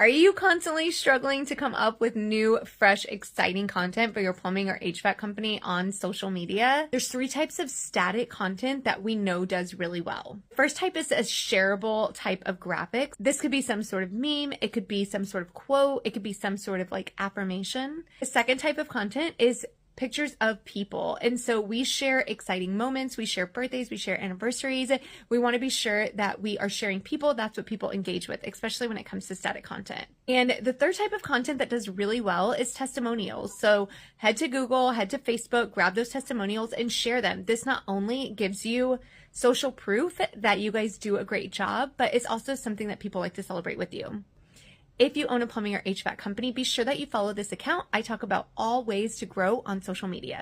Are you constantly struggling to come up with new, fresh, exciting content for your plumbing or HVAC company on social media? There's 3 types of static content that we know does really well. First type is a shareable type of graphics. This could be some sort of meme, it could be some sort of quote, it could be some sort of like affirmation. The second type of content is pictures of people. And so we share exciting moments, we share birthdays, we share anniversaries. We want to be sure that we are sharing people. That's what people engage with, especially when it comes to static content. And the third type of content that does really well is testimonials. So head to Google, head to Facebook, grab those testimonials and share them. This not only gives you social proof that you guys do a great job, but it's also something that people like to celebrate with you. If you own a plumbing or HVAC company, be sure that you follow this account. I talk about all ways to grow on social media.